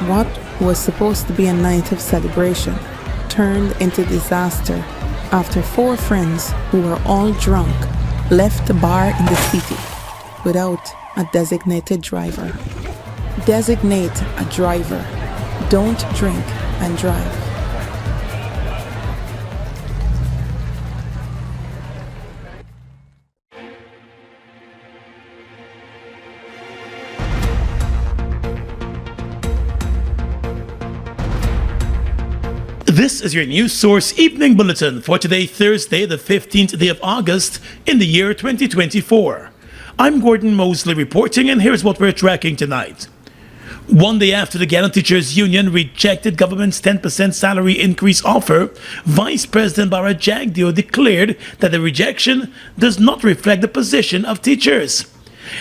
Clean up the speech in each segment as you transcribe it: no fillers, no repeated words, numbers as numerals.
What was supposed to be a night of celebration turned into disaster after 4 friends who were all drunk left the bar in the city without a designated driver. Designate a driver. Don't drink and drive. This is your news source evening bulletin for today, Thursday, the 15th day of August in the year 2024. I'm Gordon Mosley reporting, and here's what we're tracking tonight. One day after the Guyana Teachers Union rejected government's 10% salary increase offer, Vice President Bara Jagdeo declared that the rejection does not reflect the position of teachers.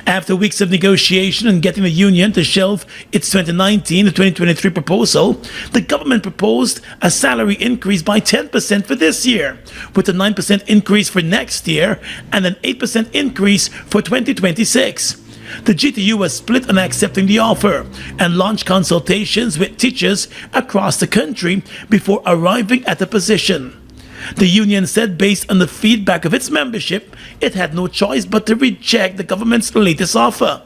After weeks of negotiation and getting the union to shelve its 2019 to 2023 proposal, the government proposed a salary increase by 10% for this year, with a 9% increase for next year and an 8% increase for 2026. The GTU was split on accepting the offer and launched consultations with teachers across the country before arriving at a position. The union said based on the feedback of its membership, it had no choice but to reject the government's latest offer.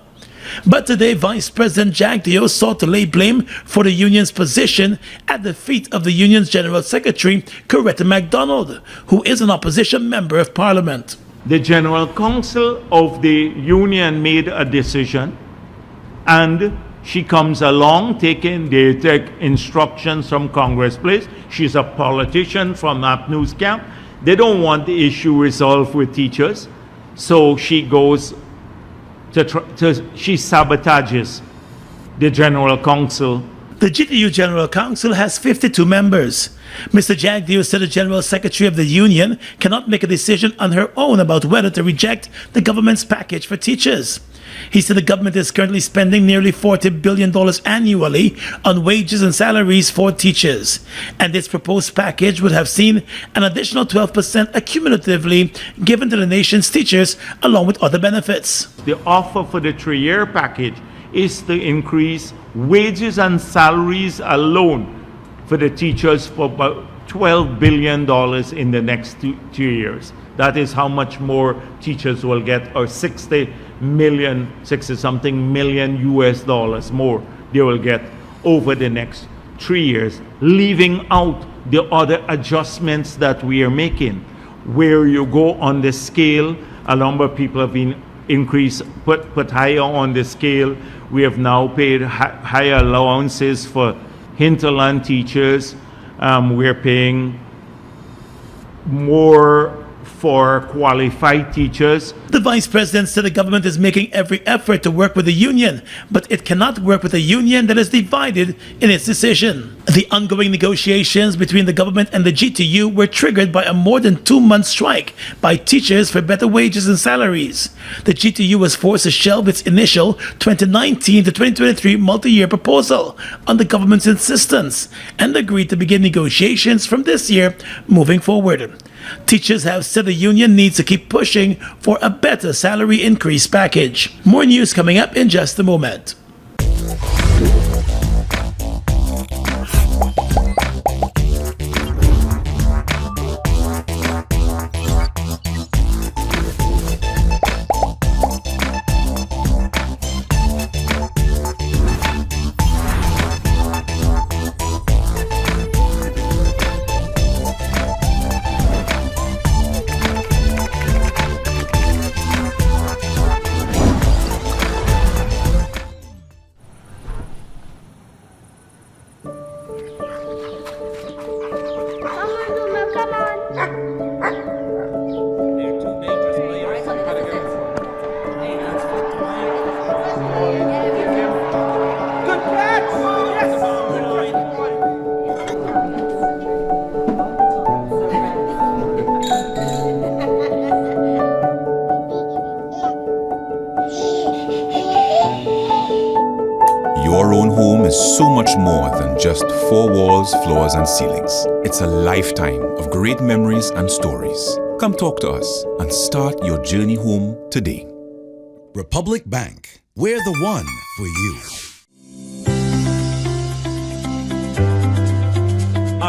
But today, Vice President Jagdeo sought to lay blame for the union's position at the feet of the union's General Secretary, Coretta MacDonald, who is an opposition member of Parliament. The General Council of the union made a decision, and she comes along they take instructions from Congress Place. She's a politician from APNU's camp. They don't want the issue resolved with teachers, so she goes she sabotages the General Council. The GTU General Council has 52 members. Mr. Jagdeo said the General Secretary of the Union cannot make a decision on her own about whether to reject the government's package for teachers. He said the government is currently spending nearly $40 billion annually on wages and salaries for teachers, and this proposed package would have seen an additional 12% accumulatively given to the nation's teachers along with other benefits. The offer for the 3-year package is to increase wages and salaries alone for the teachers for about $12 billion in the next two years. That is how much more teachers will get, or 60 something million US dollars more they will get over the next 3 years, leaving out the other adjustments that we are making. Where you go on the scale, a number of people have been put higher on the scale. We have now paid higher allowances for hinterland teachers. We're paying more for qualified teachers. The Vice President said the government is making every effort to work with the union, but it cannot work with a union that is divided in its decision. The ongoing negotiations between the government and the GTU were triggered by a more than 2-month strike by teachers for better wages and salaries. The GTU was forced to shelve its initial 2019 to 2023 multi-year proposal on the government's insistence and agreed to begin negotiations from this year moving forward. Teachers have said the union needs to keep pushing for a better salary increase package. More news coming up in just a moment. Your own home is so much more than just 4 walls, floors, and ceilings. It's a lifetime of great memories and stories. Come talk to us and start your journey home today. Republic Bank, we're the one for you.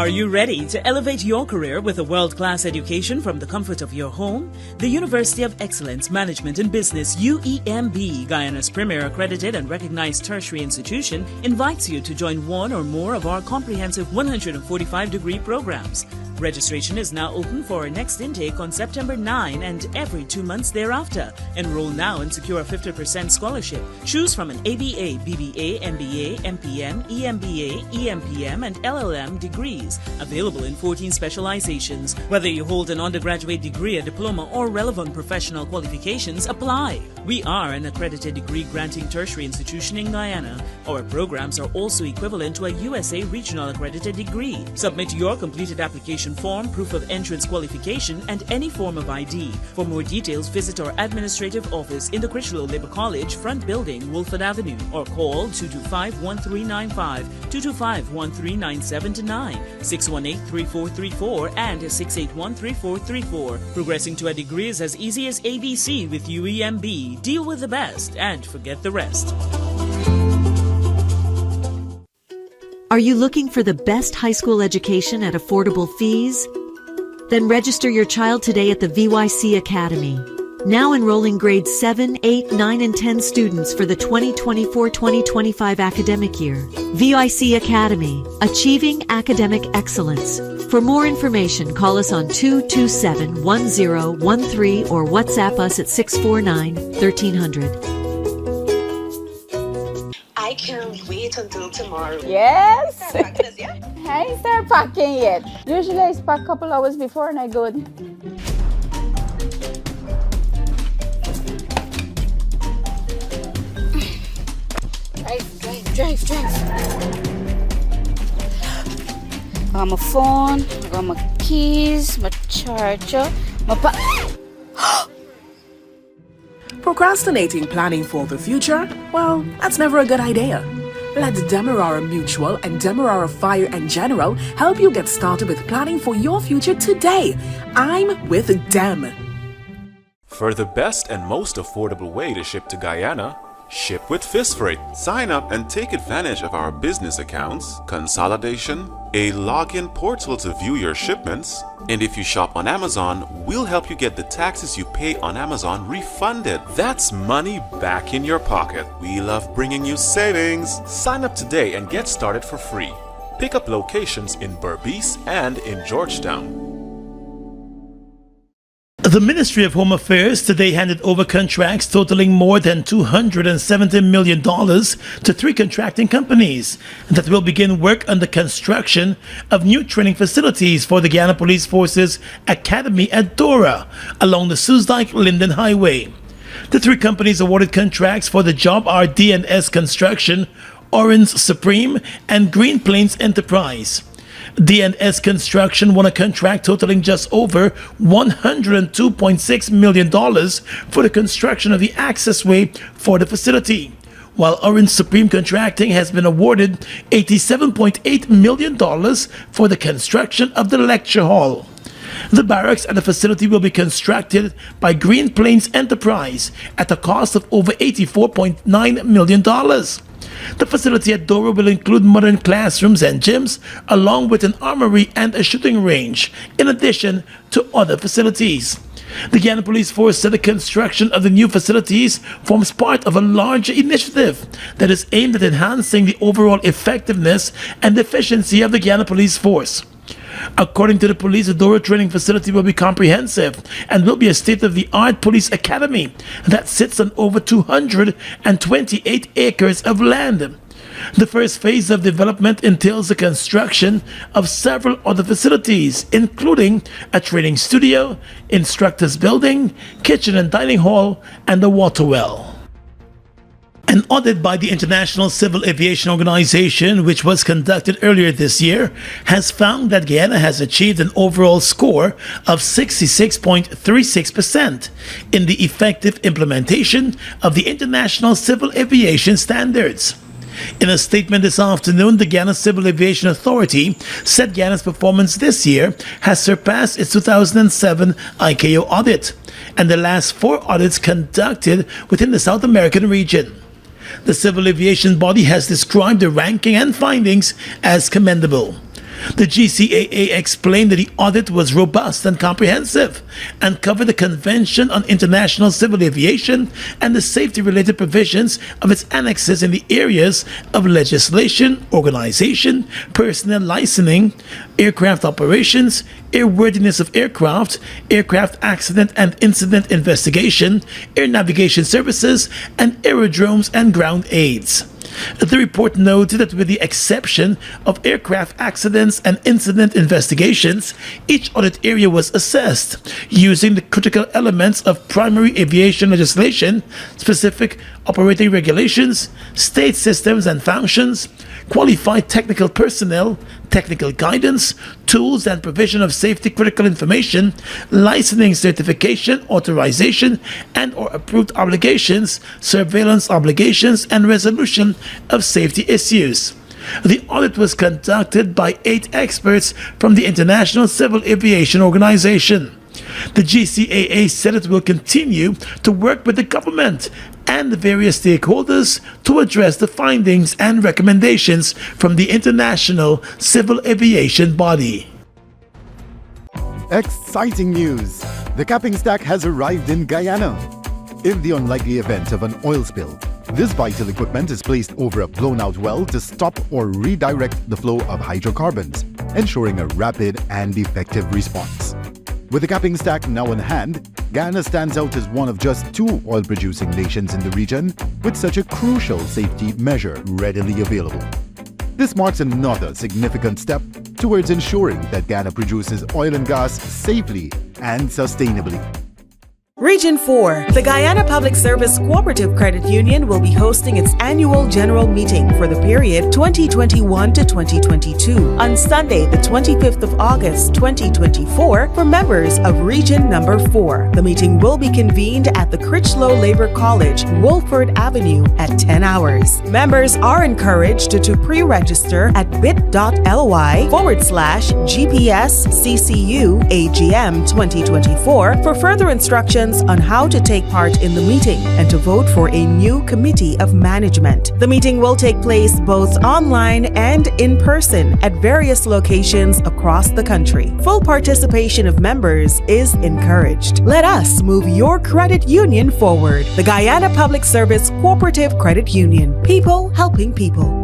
Are you ready to elevate your career with a world-class education from the comfort of your home? The University of Excellence Management and Business, UEMB, Guyana's premier accredited and recognized tertiary institution, invites you to join one or more of our comprehensive 145-degree programs. Registration is now open for our next intake on September 9 and every 2 months thereafter. Enroll now and secure a 50% scholarship. Choose from an ABA, BBA, MBA, MPM, EMBA, EMPM, and LLM degrees, available in 14 specializations. Whether you hold an undergraduate degree, a diploma, or relevant professional qualifications, apply. We are an accredited degree-granting tertiary institution in Guyana. Our programs are also equivalent to a USA Regional Accredited degree. Submit your completed application form, proof of entrance qualification, and any form of ID. For more details, visit our administrative office in the Critchlow Labour College, front building, Wolford Avenue, or call 225-1395, 225-1397-9, 618-3434, and 681-3434. Progressing to a degree is as easy as ABC with UEMB. Deal with the best and forget the rest. Are you looking for the best high school education at affordable fees? Then register your child today at the VYC Academy. Now enrolling grades 7, 8, 9, and 10 students for the 2024-2025 academic year. VYC Academy, achieving academic excellence. For more information, call us on 227-1013 or WhatsApp us at 649-1300. I can't wait until tomorrow. Yes. Start packing this, yeah? I ain't start packing yet. Usually I pack a couple hours before and I go. Drive. I got my phone, I got my keys, my charger, my Procrastinating planning for the future? Well, that's never a good idea. Let Demerara Mutual and Demerara Fire and General help you get started with planning for your future today. I'm with Dem. For the best and most affordable way to ship to Guyana, ship with Fist Freight. Sign up and take advantage of our business accounts, consolidation, a login portal to view your shipments, and if you shop on Amazon, we'll help you get the taxes you pay on Amazon refunded. That's money back in your pocket. We love bringing you savings. Sign up today and get started for free. Pick up locations in Berbice and in Georgetown. The Ministry of Home Affairs today handed over contracts totaling more than $270 million to 3 contracting companies that will begin work on the construction of new training facilities for the Guyana Police Force's Academy at Dora along the Susdike-Linden Highway. The 3 companies awarded contracts for the job are D&S Construction, Orange Supreme, and Green Plains Enterprise. D&S Construction won a contract totaling just over $102.6 million for the construction of the accessway for the facility, while Orange Supreme Contracting has been awarded $87.8 million for the construction of the lecture hall. The barracks at the facility will be constructed by Green Plains Enterprise at a cost of over $84.9 million. The facility at Dora will include modern classrooms and gyms, along with an armory and a shooting range, in addition to other facilities. The Guyana Police Force said the construction of the new facilities forms part of a larger initiative that is aimed at enhancing the overall effectiveness and efficiency of the Guyana Police Force. According to the police, the Dora training facility will be comprehensive and will be a state-of-the-art police academy that sits on over 228 acres of land. The first phase of development entails the construction of several other facilities, including a training studio, instructors' building, kitchen and dining hall, and a water well. An audit by the International Civil Aviation Organization, which was conducted earlier this year, has found that Guyana has achieved an overall score of 66.36% in the effective implementation of the International Civil Aviation Standards. In a statement this afternoon, the Guyana Civil Aviation Authority said Guyana's performance this year has surpassed its 2007 ICAO audit and the last 4 audits conducted within the South American region. The civil aviation body has described the ranking and findings as commendable. The GCAA explained that the audit was robust and comprehensive and covered the Convention on International Civil Aviation and the safety-related provisions of its annexes in the areas of legislation, organization, personnel licensing, aircraft operations, airworthiness of aircraft, aircraft accident and incident investigation, air navigation services, and aerodromes and ground aids. The report noted that with the exception of aircraft accidents and incident investigations, each audit area was assessed using the critical elements of primary aviation legislation, specific operating regulations, state systems and functions, qualified technical personnel, technical guidance, tools and provision of safety critical information, licensing certification, authorization and or approved obligations, surveillance obligations, and resolution of safety issues. The audit was conducted by 8 experts from the International Civil Aviation Organization. The GCAA said it will continue to work with the government and the various stakeholders to address the findings and recommendations from the International Civil Aviation Body. Exciting news! The capping stack has arrived in Guyana. In the unlikely event of an oil spill, this vital equipment is placed over a blown-out well to stop or redirect the flow of hydrocarbons, ensuring a rapid and effective response. With the capping stack now in hand, Guyana stands out as one of just 2 oil-producing nations in the region with such a crucial safety measure readily available. This marks another significant step towards ensuring that Guyana produces oil and gas safely and sustainably. Region 4, the Guyana Public Service Cooperative Credit Union will be hosting its annual general meeting for the period 2021 to 2022 on Sunday, the 25th of August, 2024 for members of Region Number 4. The meeting will be convened at the Critchlow Labor College, Wolford Avenue at 10 hours. Members are encouraged to pre-register at bit.ly/GPSCCU AGM 2024 for further instructions on how to take part in the meeting and to vote for a new committee of management. The meeting will take place both online and in person at various locations across the country. Full participation of members is encouraged. Let us move your credit union forward. The Guyana Public Service Cooperative Credit Union. People helping people.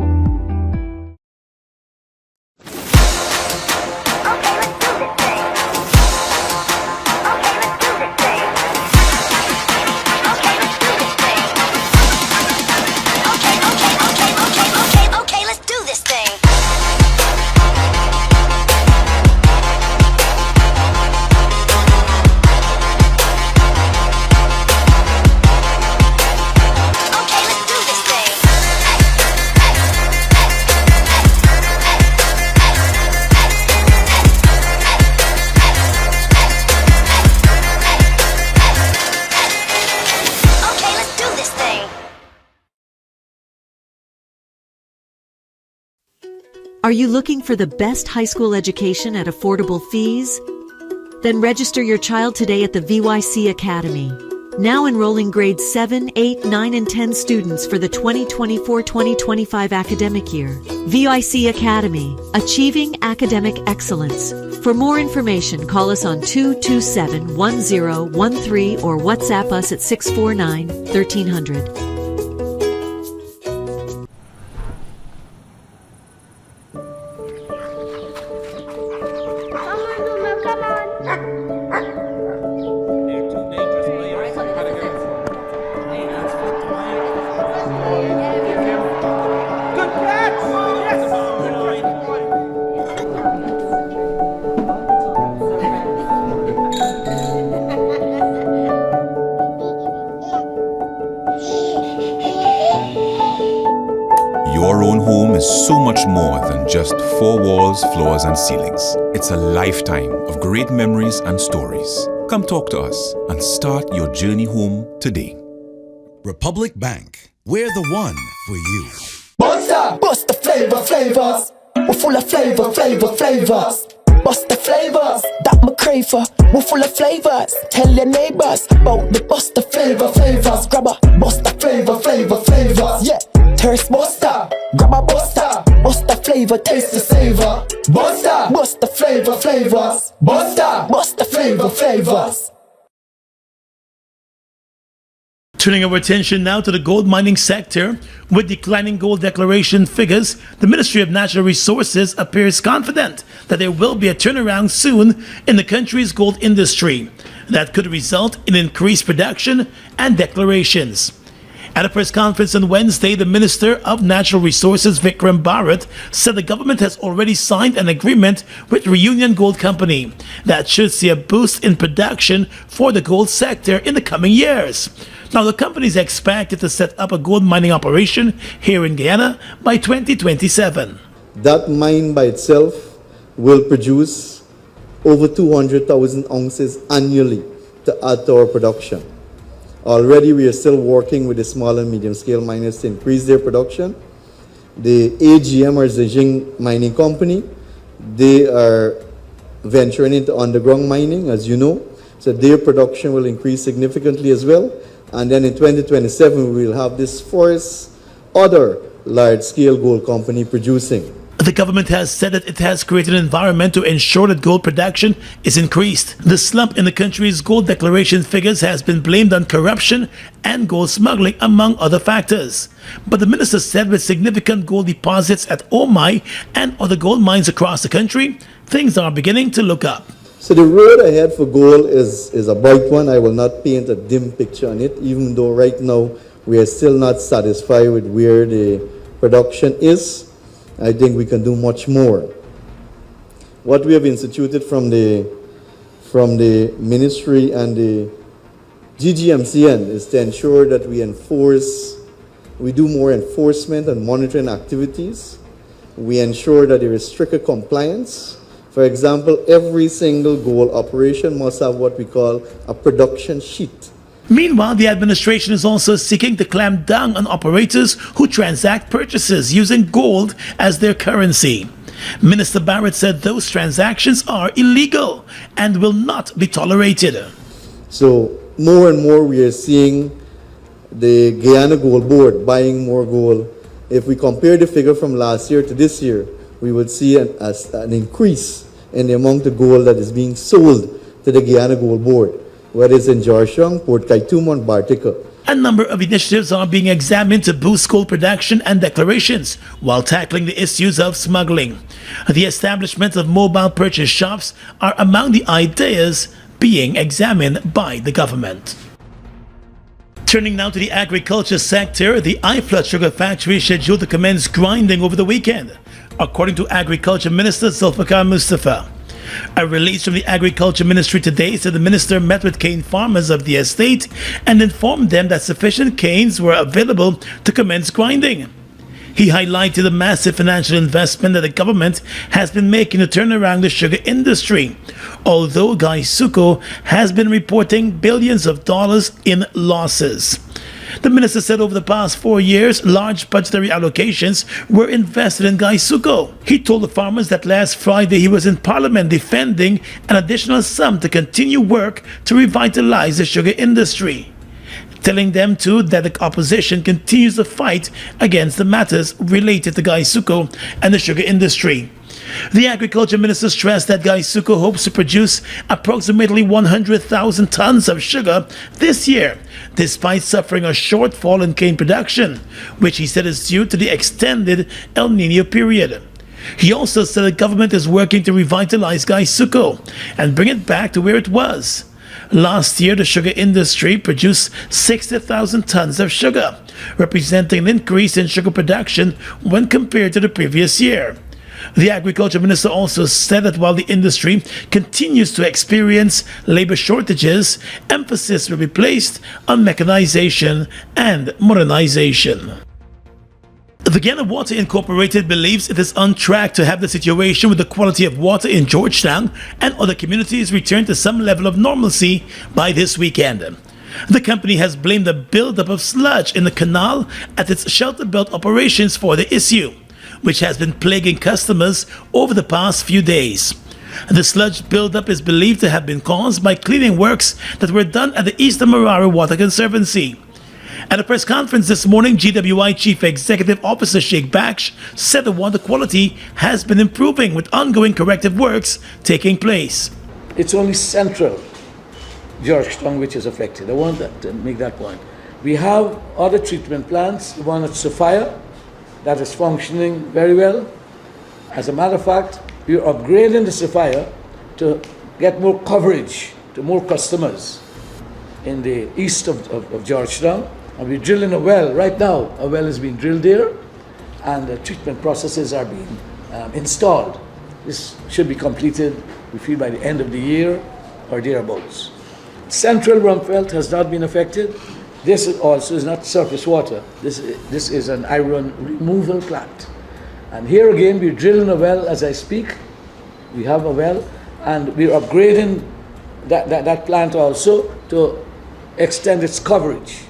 Are you looking for the best high school education at affordable fees? Then register your child today at the VYC Academy. Now enrolling grades 7, 8, 9, and 10 students for the 2024-2025 academic year. VYC Academy, achieving academic excellence. For more information, call us on 227-1013 or WhatsApp us at 649-1300. Your own home is so much more than just 4 walls, floors, and ceilings. It's a lifetime of great memories and stories. Come talk to us and start your journey home today. Republic Bank, we're the one for you. Monster! Bust the flavors. We're full of flavors. Bust the flavors, that my crave for. We're full of flavors. Tell your neighbors about the bust the flavors. Grab a bust the flavors. Yeah, thirst buster. Grab a buster. Bust the flavors. flavor, taste the savor. Bust the flavor, flavors. Bust the flavor, flavors. Turning our attention now to the gold mining sector. With declining gold declaration figures, the Ministry of Natural Resources appears confident that there will be a turnaround soon in the country's gold industry that could result in increased production and declarations. At a press conference on Wednesday, the Minister of Natural Resources, Vikram Bharat, said the government has already signed an agreement with Reunion Gold Company that should see a boost in production for the gold sector in the coming years. Now, the company is expected to set up a gold mining operation here in Guyana by 2027. That mine by itself will produce over 200,000 ounces annually to add to our production. Already we are still working with the small and medium scale miners to increase their production. The AGM or Zijing Mining Company, they are venturing into underground mining, as you know, so their production will increase significantly as well. And then in 2027 we will have this first other large scale gold company producing. The government has said that it has created an environment to ensure that gold production is increased. The slump in the country's gold declaration figures has been blamed on corruption and gold smuggling, among other factors. But the minister said with significant gold deposits at Omai and other gold mines across the country, things are beginning to look up. So the road ahead for gold is a bright one. I will not paint a dim picture on it, even though right now we are still not satisfied with where the production is. I think we can do much more. What we have instituted from the ministry and the GGMCN is to ensure that we do more enforcement and monitoring activities. We ensure that there is stricter compliance. For example, every single gold operation must have what we call a production sheet. Meanwhile, the administration is also seeking to clamp down on operators who transact purchases using gold as their currency. Minister Barrett said those transactions are illegal and will not be tolerated. So more and more we are seeing the Guyana Gold Board buying more gold. If we compare the figure from last year to this year, we would see an increase in the amount of gold that is being sold to the Guyana Gold Board, whether it's in Georgetown, Port Kaituma, and Bartica. A number of initiatives are being examined to boost gold production and declarations while tackling the issues of smuggling. The establishment of mobile purchase shops are among the ideas being examined by the government. Turning now to the agriculture sector, the iFlood sugar factory is scheduled to commence grinding over the weekend, according to Agriculture Minister Zulfikar Mustafa. A release from the Agriculture Ministry today said the minister met with cane farmers of the estate and informed them that sufficient canes were available to commence grinding. He highlighted the massive financial investment that the government has been making to turn around the sugar industry, although Gaisuco has been reporting billions of dollars in losses. The minister said over the past 4 years, large budgetary allocations were invested in Gaisuco. He told the farmers that last Friday he was in Parliament defending an additional sum to continue work to revitalize the sugar industry, telling them too that the opposition continues to fight against the matters related to Gaisuco and the sugar industry. The agriculture minister stressed that Gaisuco hopes to produce approximately 100,000 tons of sugar this year, despite suffering a shortfall in cane production, which he said is due to the extended El Niño period. He also said the government is working to revitalize Gaisuco and bring it back to where it was. Last year, the sugar industry produced 60,000 tons of sugar, representing an increase in sugar production when compared to the previous year. The agriculture minister also said that while the industry continues to experience labor shortages, emphasis will be placed on mechanization and modernization. The Guyana Water Incorporated believes it is on track to have the situation with the quality of water in Georgetown and other communities return to some level of normalcy by this weekend. The company has blamed the buildup of sludge in the canal at its shelter belt operations for the issue, which has been plaguing customers over the past few days. The sludge buildup is believed to have been caused by cleaning works that were done at the Eastern Marara Water Conservancy. At a press conference this morning, GWI Chief Executive Officer Sheikh Baksh said the water quality has been improving with ongoing corrective works taking place. It's only central Georgetown which is affected. I want to make that point. We have other treatment plants, the one at Sophia, that is functioning very well. As a matter of fact, we are upgrading the Sophia to get more coverage to more customers in the east of Georgetown. And we're drilling a well. Right now, a well is being drilled there, and the treatment processes are being installed. This should be completed, we feel, by the end of the year or thereabouts. Central Rumpelt has not been affected. This also is not surface water. This is an iron removal plant. And here again, we're drilling a well as I speak. We have a well, and we're upgrading that plant also to extend its coverage.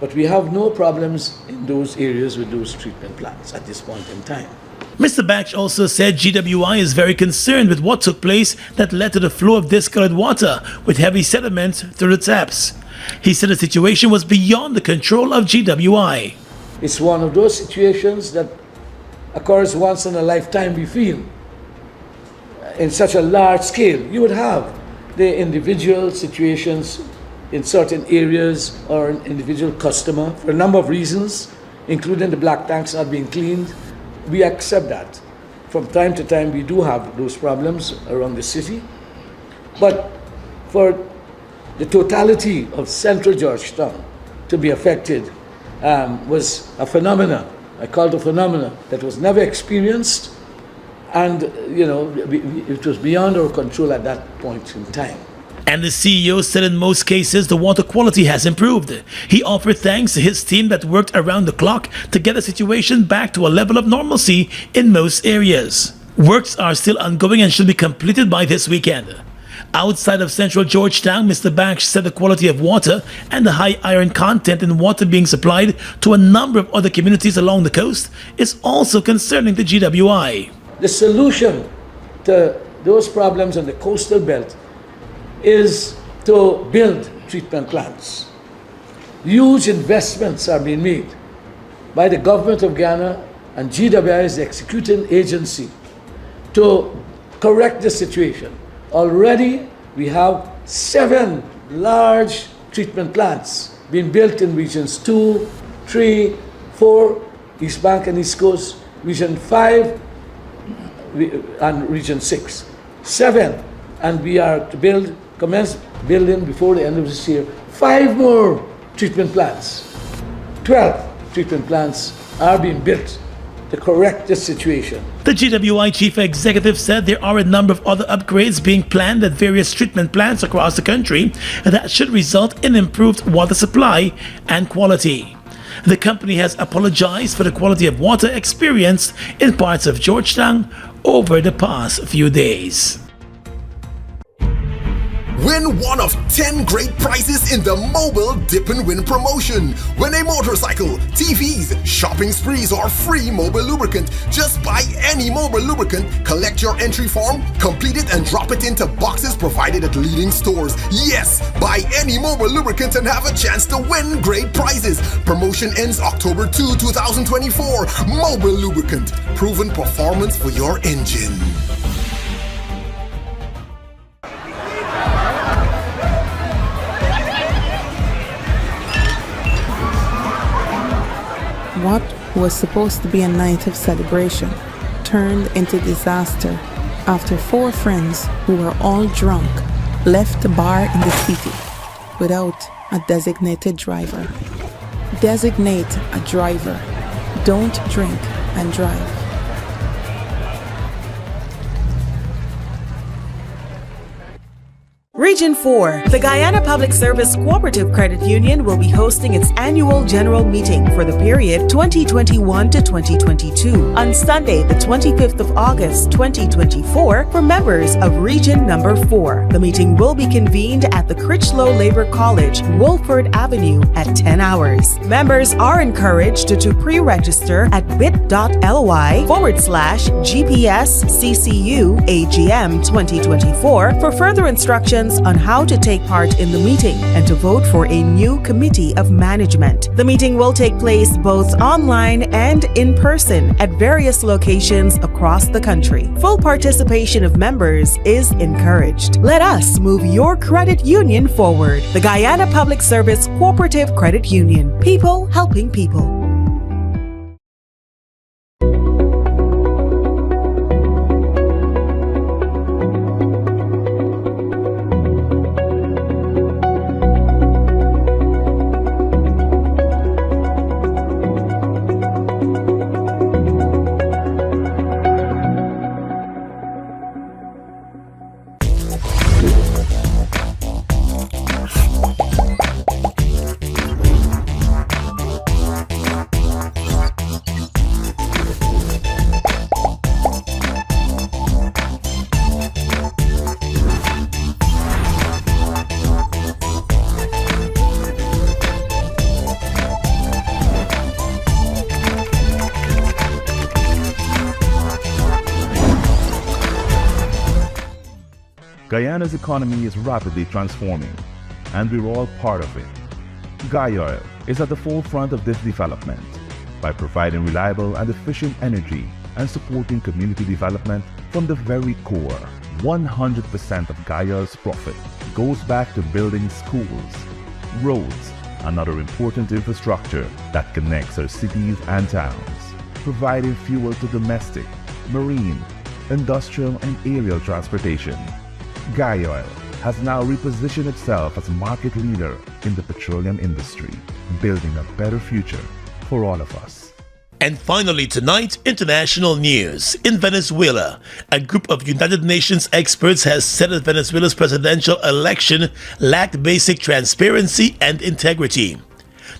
But we have no problems in those areas with those treatment plants at this point in time. Mr. Baksh also said GWI is very concerned with what took place that led to the flow of discolored water with heavy sediment through the taps. He said the situation was beyond the control of GWI. It's one of those situations that occurs once in a lifetime, we feel. In such a large scale, you would have the individual situations in certain areas or an individual customer for a number of reasons, including the black tanks not being cleaned. We accept that. From time to time, we do have those problems around the city. But for the totality of central Georgetown to be affected was a phenomenon. I call it a phenomenon that was never experienced, and it was beyond our control at that point in time. And the CEO said in most cases the water quality has improved. He offered thanks to his team that worked around the clock to get the situation back to a level of normalcy in most areas. Works are still ongoing and should be completed by this weekend. Outside of central Georgetown, Mr. Baksh said the quality of water and the high iron content in water being supplied to a number of other communities along the coast is also concerning the GWI. The solution to those problems on the coastal belt is to build treatment plants. Huge investments are being made by the government of Guyana, and GWI is the executing agency to correct the situation. Already we have 7 large treatment plants being built in regions 2, 3, 4, East Bank and East Coast, region 5 and region 6. 7, and we are to commence building before the end of this year 5 more treatment plants. 12 treatment plants are being built to correct this situation. The GWI Chief Executive said there are a number of other upgrades being planned at various treatment plants across the country that should result in improved water supply and quality. The company has apologized for the quality of water experienced in parts of Georgetown over the past few days. Win one of 10 great prizes in the Mobile Dip and Win promotion. Win a motorcycle, TVs, shopping sprees, or free mobile lubricant. Just buy any mobile lubricant, collect your entry form, complete it, and drop it into boxes provided at leading stores. Yes, buy any mobile lubricant and have a chance to win great prizes. Promotion ends October 2, 2024. Mobile lubricant, proven performance for your engine. What was supposed to be a night of celebration turned into disaster after 4 friends who were all drunk left the bar in the city without a designated driver. Designate a driver. Don't drink and drive. Region 4. The Guyana Public Service Cooperative Credit Union will be hosting its annual general meeting for the period 2021 to 2022 on Sunday, the 25th of August, 2024 for members of Region Number 4. The meeting will be convened at the Critchlow Labor College, Wolford Avenue at 10 hours. Members are encouraged to pre-register at bit.ly/GPSCCU AGM 2024 for further instructions on how to take part in the meeting and to vote for a new committee of management. The meeting will take place both online and in person at various locations across the country. Full participation of members is encouraged. Let us move your credit union forward. The Guyana Public Service Cooperative Credit Union. People helping people. Guyana's economy is rapidly transforming, and we're all part of it. Guyoil is at the forefront of this development by providing reliable and efficient energy and supporting community development from the very core. 100% of Guyoil's profit goes back to building schools, roads, and other important infrastructure that connects our cities and towns, providing fuel to domestic, marine, industrial, and aerial transportation. Guyoil has now repositioned itself as a market leader in the petroleum industry, building a better future for all of us. And finally tonight, international news. In Venezuela, a group of United Nations experts has said that Venezuela's presidential election lacked basic transparency and integrity.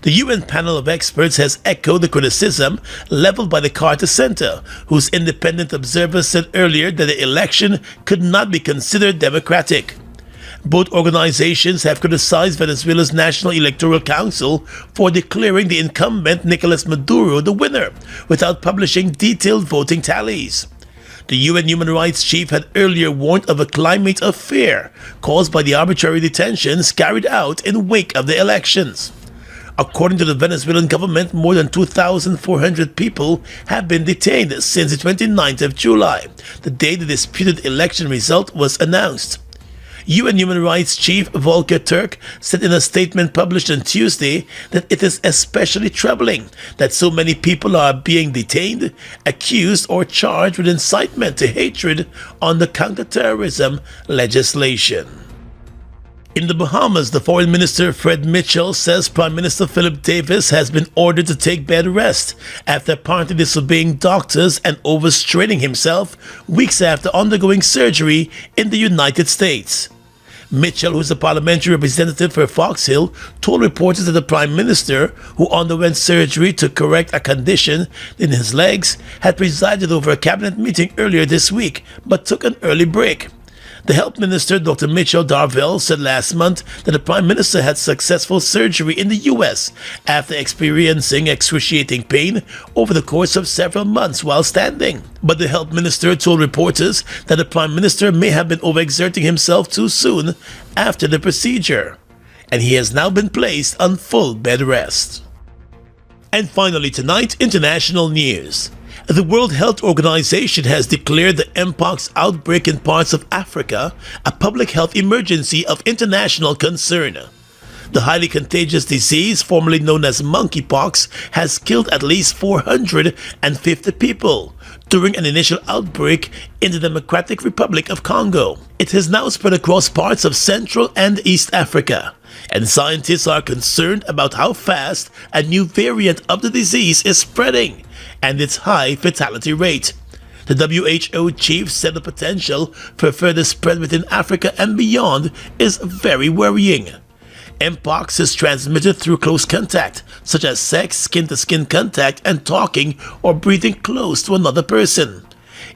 The UN panel of experts has echoed the criticism leveled by the Carter Center, whose independent observers said earlier that the election could not be considered democratic. Both organizations have criticized Venezuela's National Electoral Council for declaring the incumbent Nicolas Maduro the winner without publishing detailed voting tallies. The UN Human Rights Chief had earlier warned of a climate of fear caused by the arbitrary detentions carried out in wake of the elections. According to the Venezuelan government, more than 2,400 people have been detained since the 29th of July, the day the disputed election result was announced. UN Human Rights Chief Volker Turk said in a statement published on Tuesday that it is especially troubling that so many people are being detained, accused, or charged with incitement to hatred under counterterrorism legislation. In the Bahamas, the Foreign Minister Fred Mitchell says Prime Minister Philip Davis has been ordered to take bed rest after apparently disobeying doctors and overstraining himself weeks after undergoing surgery in the United States. Mitchell, who is a parliamentary representative for Fox Hill, told reporters that the Prime Minister, who underwent surgery to correct a condition in his legs, had presided over a cabinet meeting earlier this week but took an early break. The Health Minister, Dr. Mitchell Darvell, said last month that the Prime Minister had successful surgery in the U.S. after experiencing excruciating pain over the course of several months while standing. But the Health Minister told reporters that the Prime Minister may have been overexerting himself too soon after the procedure, and he has now been placed on full bed rest. And finally tonight, international news. The World Health Organization has declared the Mpox outbreak in parts of Africa a public health emergency of international concern. The highly contagious disease, formerly known as monkeypox, has killed at least 450 people during an initial outbreak in the Democratic Republic of Congo. It has now spread across parts of Central and East Africa, and scientists are concerned about how fast a new variant of the disease is spreading and its high fatality rate. The WHO chief said the potential for further spread within Africa and beyond is very worrying. Mpox is transmitted through close contact, such as sex, skin-to-skin contact, and talking or breathing close to another person.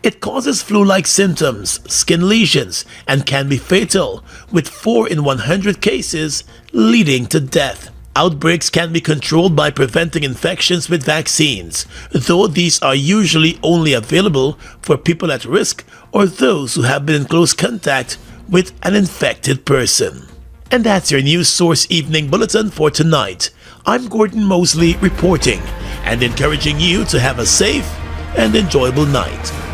It causes flu-like symptoms, skin lesions, and can be fatal, with 4 in 100 cases leading to death. Outbreaks can be controlled by preventing infections with vaccines, though these are usually only available for people at risk or those who have been in close contact with an infected person. And that's your News Source Evening Bulletin for tonight. I'm Gordon Mosley reporting and encouraging you to have a safe and enjoyable night.